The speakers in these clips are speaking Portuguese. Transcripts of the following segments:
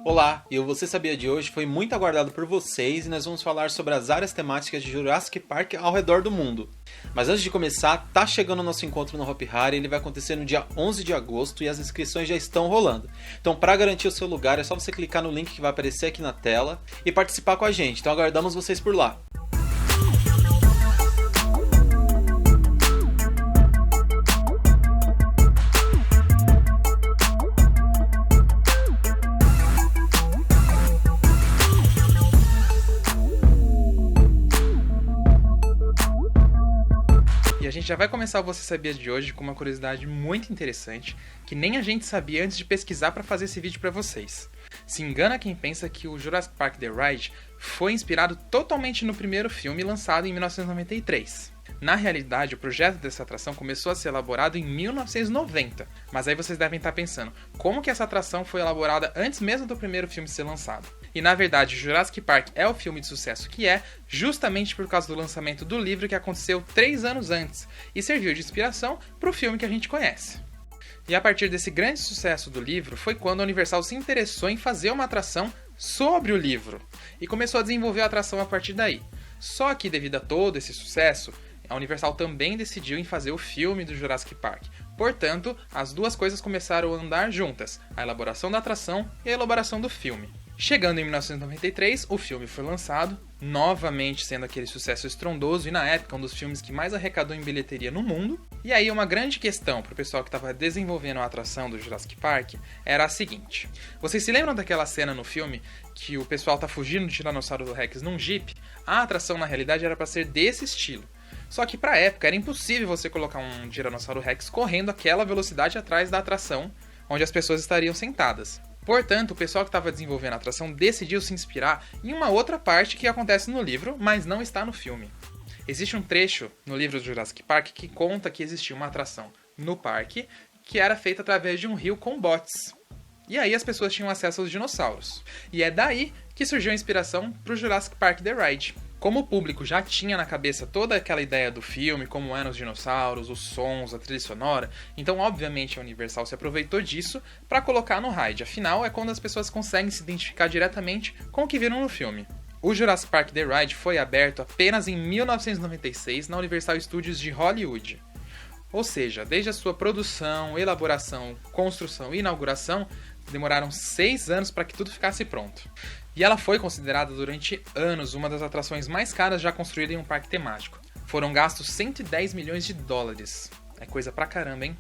Olá, e o Você Sabia de hoje foi muito aguardado por vocês e nós vamos falar sobre as áreas temáticas de Jurassic Park ao redor do mundo. Mas antes de começar, tá chegando o nosso encontro no Hopi Hari, ele vai acontecer no dia 11 de agosto e as inscrições já estão rolando. Então, para garantir o seu lugar, é só você clicar no link que vai aparecer aqui na tela e participar com a gente. Então, aguardamos vocês por lá. E a gente já vai começar o Você Sabia de hoje com uma curiosidade muito interessante que nem a gente sabia antes de pesquisar para fazer esse vídeo para vocês. Se engana quem pensa que o Jurassic Park The Ride foi inspirado totalmente no primeiro filme lançado em 1993. Na realidade, o projeto dessa atração começou a ser elaborado em 1990, mas aí vocês devem estar pensando, como que essa atração foi elaborada antes mesmo do primeiro filme ser lançado? E na verdade, Jurassic Park é o filme de sucesso que é, justamente por causa do lançamento do livro que aconteceu 3 anos antes, e serviu de inspiração para o filme que a gente conhece. E a partir desse grande sucesso do livro, foi quando a Universal se interessou em fazer uma atração sobre o livro, e começou a desenvolver a atração a partir daí. Só que devido a todo esse sucesso, a Universal também decidiu em fazer o filme do Jurassic Park. Portanto, as duas coisas começaram a andar juntas, a elaboração da atração e a elaboração do filme. Chegando em 1993, o filme foi lançado, novamente sendo aquele sucesso estrondoso e na época um dos filmes que mais arrecadou em bilheteria no mundo. E aí uma grande questão para o pessoal que estava desenvolvendo a atração do Jurassic Park era a seguinte. Vocês se lembram daquela cena no filme que o pessoal tá fugindo do Tiranossauro Rex num Jeep? A atração na realidade era para ser desse estilo. Só que para a época era impossível você colocar um Tiranossauro Rex correndo aquela velocidade atrás da atração onde as pessoas estariam sentadas. Portanto, o pessoal que estava desenvolvendo a atração decidiu se inspirar em uma outra parte que acontece no livro, mas não está no filme. Existe um trecho no livro do Jurassic Park que conta que existia uma atração no parque que era feita através de um rio com botes. E aí as pessoas tinham acesso aos dinossauros. E é daí que surgiu a inspiração para o Jurassic Park The Ride. Como o público já tinha na cabeça toda aquela ideia do filme, como eram os dinossauros, os sons, a trilha sonora, então obviamente a Universal se aproveitou disso para colocar no ride. Afinal, é quando as pessoas conseguem se identificar diretamente com o que viram no filme. O Jurassic Park The Ride foi aberto apenas em 1996 na Universal Studios de Hollywood. Ou seja, desde a sua produção, elaboração, construção e inauguração, demoraram 6 anos para que tudo ficasse pronto. E ela foi considerada durante anos uma das atrações mais caras já construídas em um parque temático. Foram gastos 110 milhões de dólares. É coisa pra caramba, hein?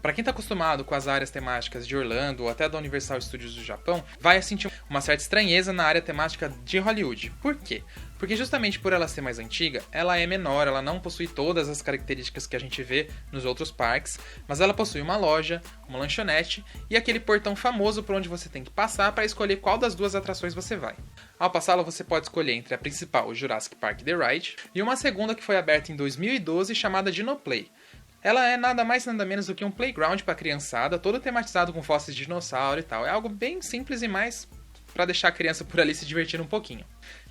Pra quem tá acostumado com as áreas temáticas de Orlando ou até da Universal Studios do Japão, vai sentir uma certa estranheza na área temática de Hollywood. Por quê? Porque justamente por ela ser mais antiga, ela é menor, ela não possui todas as características que a gente vê nos outros parques, mas ela possui uma loja, uma lanchonete e aquele portão famoso por onde você tem que passar para escolher qual das duas atrações você vai. Ao passá-la, você pode escolher entre a principal, o Jurassic Park The Ride, e uma segunda que foi aberta em 2012 chamada Dinoplay. Ela é nada mais nada menos do que um playground para criançada, todo tematizado com fósseis de dinossauro e tal. É algo bem simples e mais para deixar a criança por ali se divertindo um pouquinho.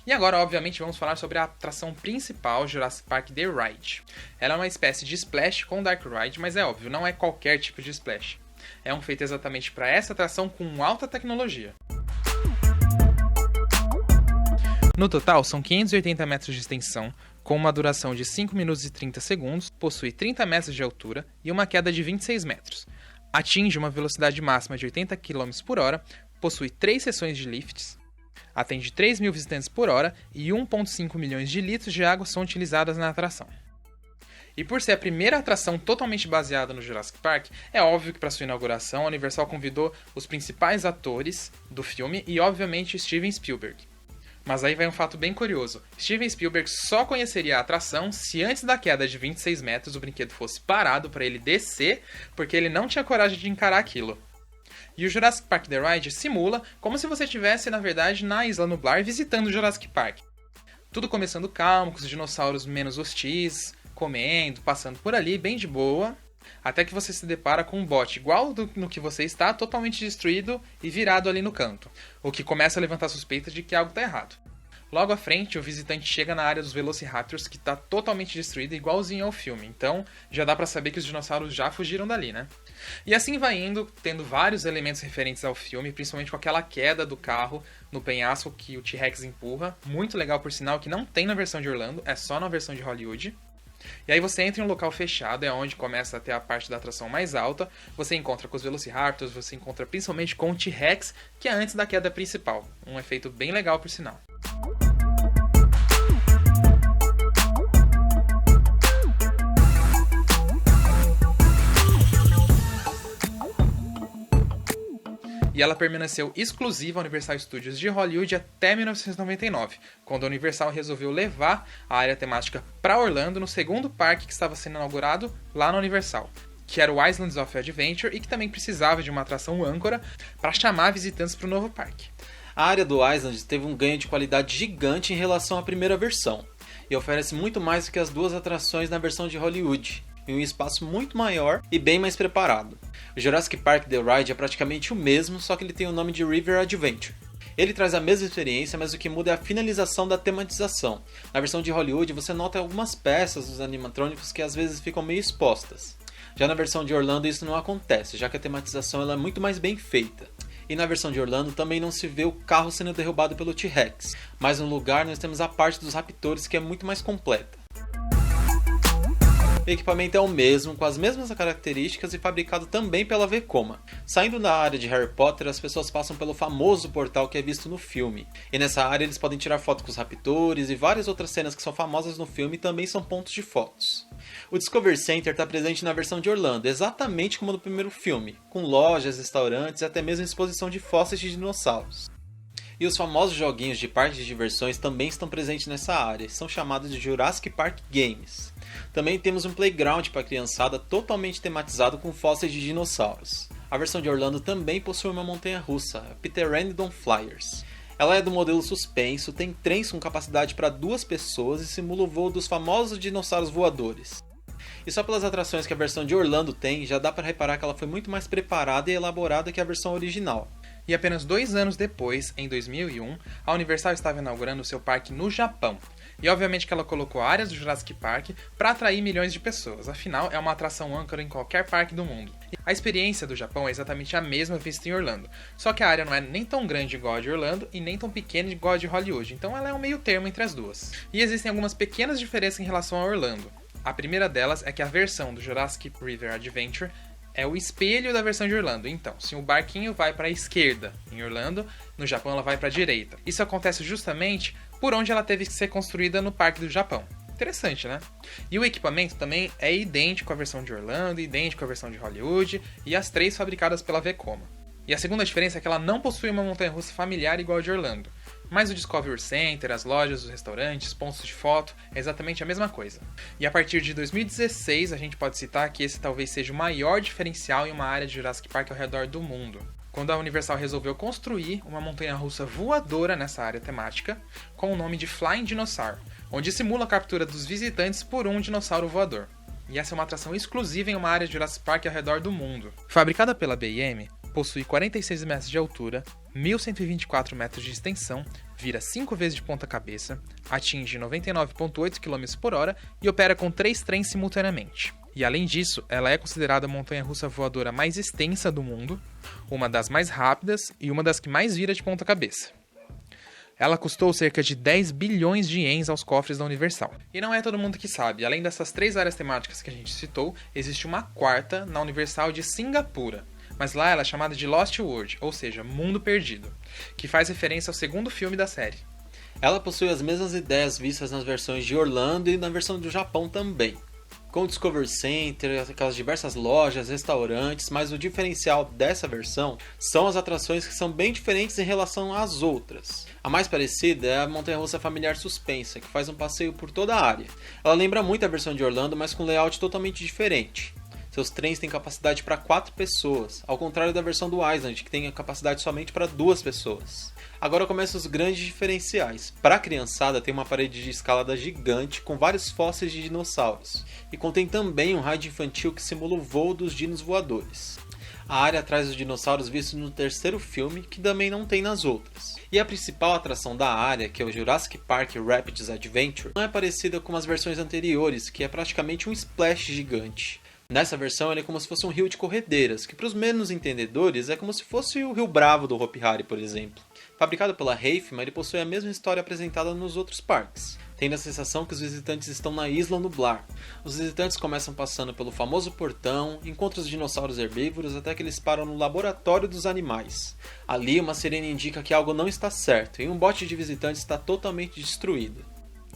E agora, obviamente, vamos falar sobre a atração principal, Jurassic Park The Ride. Ela é uma espécie de splash com Dark Ride, mas é óbvio, não é qualquer tipo de splash. É um feito exatamente para essa atração com alta tecnologia. No total, são 580 metros de extensão, com uma duração de 5 minutos e 30 segundos, possui 30 metros de altura e uma queda de 26 metros. Atinge uma velocidade máxima de 80 km por hora, possui 3 seções de lifts, atende 3 mil visitantes por hora e 1,5 milhões de litros de água são utilizadas na atração. E por ser a primeira atração totalmente baseada no Jurassic Park, é óbvio que para sua inauguração a Universal convidou os principais atores do filme e obviamente Steven Spielberg. Mas aí vai um fato bem curioso. Steven Spielberg só conheceria a atração se antes da queda de 26 metros o brinquedo fosse parado para ele descer, porque ele não tinha coragem de encarar aquilo. E o Jurassic Park The Ride simula como se você estivesse, na verdade, na Isla Nublar visitando o Jurassic Park. Tudo começando calmo, com os dinossauros menos hostis, comendo, passando por ali, bem de boa, até que você se depara com um bote igual no que você está, totalmente destruído e virado ali no canto, o que começa a levantar suspeitas de que algo está errado. Logo à frente, o visitante chega na área dos Velociraptors, que está totalmente destruída, igualzinho ao filme. Então, já dá pra saber que os dinossauros já fugiram dali, né? E assim vai indo, tendo vários elementos referentes ao filme, principalmente com aquela queda do carro no penhasco que o T-Rex empurra. Muito legal, por sinal, que não tem na versão de Orlando, é só na versão de Hollywood. E aí você entra em um local fechado, é onde começa a ter a parte da atração mais alta. Você encontra com os Velociraptors, você encontra principalmente com o T-Rex, que é antes da queda principal. Um efeito bem legal, por sinal. E ela permaneceu exclusiva à Universal Studios de Hollywood até 1999, quando a Universal resolveu levar a área temática para Orlando no segundo parque que estava sendo inaugurado lá na Universal, que era o Islands of Adventure e que também precisava de uma atração âncora para chamar visitantes para o novo parque. A área do Island teve um ganho de qualidade gigante em relação à primeira versão, e oferece muito mais do que as duas atrações na versão de Hollywood, em um espaço muito maior e bem mais preparado. O Jurassic Park The Ride é praticamente o mesmo, só que ele tem o nome de River Adventure. Ele traz a mesma experiência, mas o que muda é a finalização da tematização. Na versão de Hollywood você nota algumas peças dos animatrônicos que às vezes ficam meio expostas. Já na versão de Orlando isso não acontece, já que a tematização ela é muito mais bem feita. E na versão de Orlando também não se vê o carro sendo derrubado pelo T-Rex, mas no lugar nós temos a parte dos raptores que é muito mais completa. O equipamento é o mesmo, com as mesmas características e fabricado também pela Vekoma. Saindo da área de Harry Potter, as pessoas passam pelo famoso portal que é visto no filme. E nessa área eles podem tirar foto com os raptores e várias outras cenas que são famosas no filme também são pontos de fotos. O Discovery Center está presente na versão de Orlando, exatamente como no primeiro filme, com lojas, restaurantes e até mesmo exposição de fósseis de dinossauros. E os famosos joguinhos de parques de diversões também estão presentes nessa área, são chamados de Jurassic Park Games. Também temos um playground para a criançada totalmente tematizado com fósseis de dinossauros. A versão de Orlando também possui uma montanha-russa, a Peter Random Flyers. Ela é do modelo suspenso, tem trens com capacidade para 2 pessoas e simula o voo dos famosos dinossauros voadores. E só pelas atrações que a versão de Orlando tem, já dá para reparar que ela foi muito mais preparada e elaborada que a versão original. E apenas 2 anos depois, em 2001, a Universal estava inaugurando seu parque no Japão. E obviamente que ela colocou áreas do Jurassic Park para atrair milhões de pessoas, afinal é uma atração âncora em qualquer parque do mundo. A experiência do Japão é exatamente a mesma vista em Orlando, só que a área não é nem tão grande igual a de Orlando e nem tão pequena igual a de Hollywood, então ela é um meio termo entre as duas. E existem algumas pequenas diferenças em relação a Orlando. A primeira delas é que a versão do Jurassic River Adventure é o espelho da versão de Orlando. Então, se o barquinho vai para a esquerda em Orlando, no Japão ela vai para a direita. Isso acontece justamente por onde ela teve que ser construída no Parque do Japão. Interessante, né? E o equipamento também é idêntico à versão de Orlando, idêntico à versão de Hollywood e as 3 fabricadas pela Vekoma. E a segunda diferença é que ela não possui uma montanha-russa familiar igual a de Orlando. Mas o Discovery Center, as lojas, os restaurantes, pontos de foto, é exatamente a mesma coisa. E a partir de 2016, a gente pode citar que esse talvez seja o maior diferencial em uma área de Jurassic Park ao redor do mundo. Quando a Universal resolveu construir uma montanha-russa voadora nessa área temática, com o nome de Flying Dinosaur, onde simula a captura dos visitantes por um dinossauro voador. E essa é uma atração exclusiva em uma área de Jurassic Park ao redor do mundo. Fabricada pela B&M, possui 46 metros de altura, 1.124 metros de extensão, vira 5 vezes de ponta cabeça, atinge 99,8 km por hora e opera com 3 trens simultaneamente. E além disso, ela é considerada a montanha-russa voadora mais extensa do mundo, uma das mais rápidas e uma das que mais vira de ponta cabeça. Ela custou cerca de 10 bilhões de ienes aos cofres da Universal. E não é todo mundo que sabe, além dessas 3 áreas temáticas que a gente citou, existe uma quarta na Universal de Singapura. Mas lá ela é chamada de Lost World, ou seja, Mundo Perdido, que faz referência ao segundo filme da série. Ela possui as mesmas ideias vistas nas versões de Orlando e na versão do Japão também. Com o Discovery Center, aquelas diversas lojas, restaurantes, mas o diferencial dessa versão são as atrações que são bem diferentes em relação às outras. A mais parecida é a montanha-russa familiar suspensa, que faz um passeio por toda a área. Ela lembra muito a versão de Orlando, mas com um layout totalmente diferente. Seus trens têm capacidade para 4 pessoas, ao contrário da versão do Island, que tem a capacidade somente para 2 pessoas. Agora começam os grandes diferenciais. Para a criançada tem uma parede de escalada gigante com vários fósseis de dinossauros. E contém também um ride infantil que simula o voo dos dinos voadores. A área traz os dinossauros vistos no terceiro filme, que também não tem nas outras. E a principal atração da área, que é o Jurassic Park Rapids Adventure, não é parecida com as versões anteriores, que é praticamente um splash gigante. Nessa versão ele é como se fosse um rio de corredeiras, que para os menos entendedores é como se fosse o Rio Bravo do Hopi Hari, por exemplo. Fabricado pela Heifman, ele possui a mesma história apresentada nos outros parques, tendo a sensação que os visitantes estão na Isla Nublar. Os visitantes começam passando pelo famoso portão, encontram os dinossauros herbívoros até que eles param no laboratório dos animais. Ali uma sirene indica que algo não está certo e um bote de visitantes está totalmente destruído.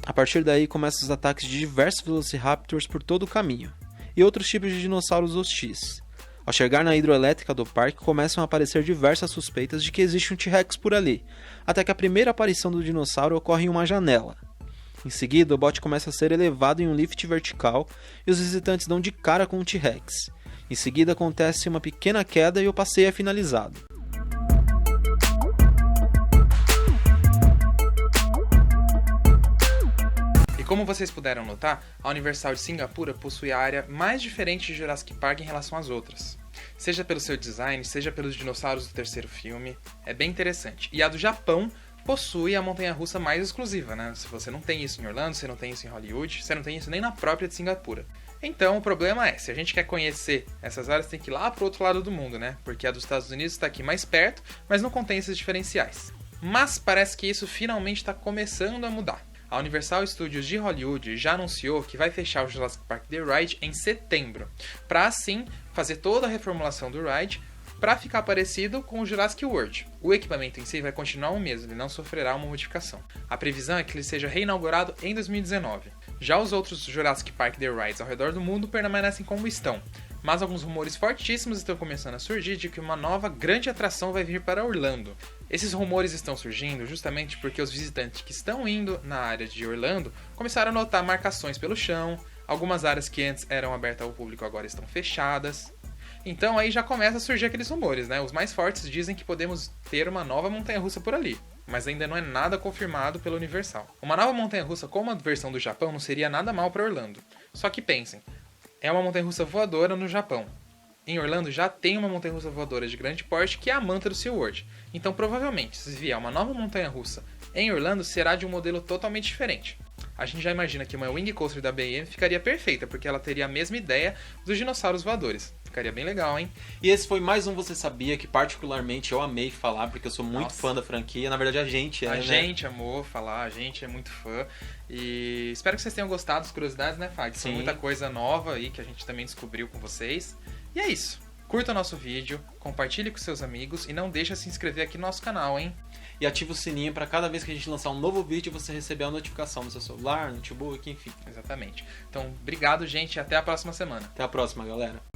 A partir daí começam os ataques de diversos Velociraptors por todo o caminho, e outros tipos de dinossauros hostis. Ao chegar na hidroelétrica do parque, começam a aparecer diversas suspeitas de que existe um T-Rex por ali, até que a primeira aparição do dinossauro ocorre em uma janela. Em seguida, o bote começa a ser elevado em um lift vertical e os visitantes dão de cara com o T-Rex. Em seguida, acontece uma pequena queda e o passeio é finalizado. E como vocês puderam notar, a Universal de Singapura possui a área mais diferente de Jurassic Park em relação às outras. Seja pelo seu design, seja pelos dinossauros do terceiro filme, é bem interessante. E a do Japão possui a montanha-russa mais exclusiva, né? Se você não tem isso em Orlando, você não tem isso em Hollywood, você não tem isso nem na própria de Singapura. Então o problema é, se a gente quer conhecer essas áreas, tem que ir lá pro outro lado do mundo, né? Porque a dos Estados Unidos está aqui mais perto, mas não contém esses diferenciais. Mas parece que isso finalmente está começando a mudar. A Universal Studios de Hollywood já anunciou que vai fechar o Jurassic Park The Ride em setembro, para assim fazer toda a reformulação do ride para ficar parecido com o Jurassic World. O equipamento em si vai continuar o mesmo, ele não sofrerá uma modificação. A previsão é que ele seja reinaugurado em 2019. Já os outros Jurassic Park The Rides ao redor do mundo permanecem como estão, mas alguns rumores fortíssimos estão começando a surgir de que uma nova grande atração vai vir para Orlando. Esses rumores estão surgindo justamente porque os visitantes que estão indo na área de Orlando começaram a notar marcações pelo chão, algumas áreas que antes eram abertas ao público agora estão fechadas. Então aí já começa a surgir aqueles rumores, né? Os mais fortes dizem que podemos ter uma nova montanha-russa por ali, mas ainda não é nada confirmado pela Universal. Uma nova montanha-russa como a versão do Japão não seria nada mal para Orlando. Só que pensem, é uma montanha-russa voadora no Japão. Em Orlando já tem uma montanha-russa voadora de grande porte que é a Manta do SeaWorld. Então provavelmente, se vier uma nova montanha-russa em Orlando, será de um modelo totalmente diferente. A gente já imagina que uma Wing Coaster da BM ficaria perfeita, porque ela teria a mesma ideia dos dinossauros voadores. Ficaria bem legal, hein? E esse foi mais um Você Sabia, que particularmente eu amei falar, porque eu sou muito fã da franquia. Na verdade, a gente A gente amou falar, a gente é muito fã. E espero que vocês tenham gostado das curiosidades, né, Fag? Foi muita coisa nova aí que a gente também descobriu com vocês. E é isso. Curta o nosso vídeo, compartilhe com seus amigos e não deixe de se inscrever aqui no nosso canal, hein? E ative o sininho para cada vez que a gente lançar um novo vídeo você receber a notificação no seu celular, no notebook, enfim. Exatamente. Então, obrigado, gente, e até a próxima semana. Até a próxima, galera.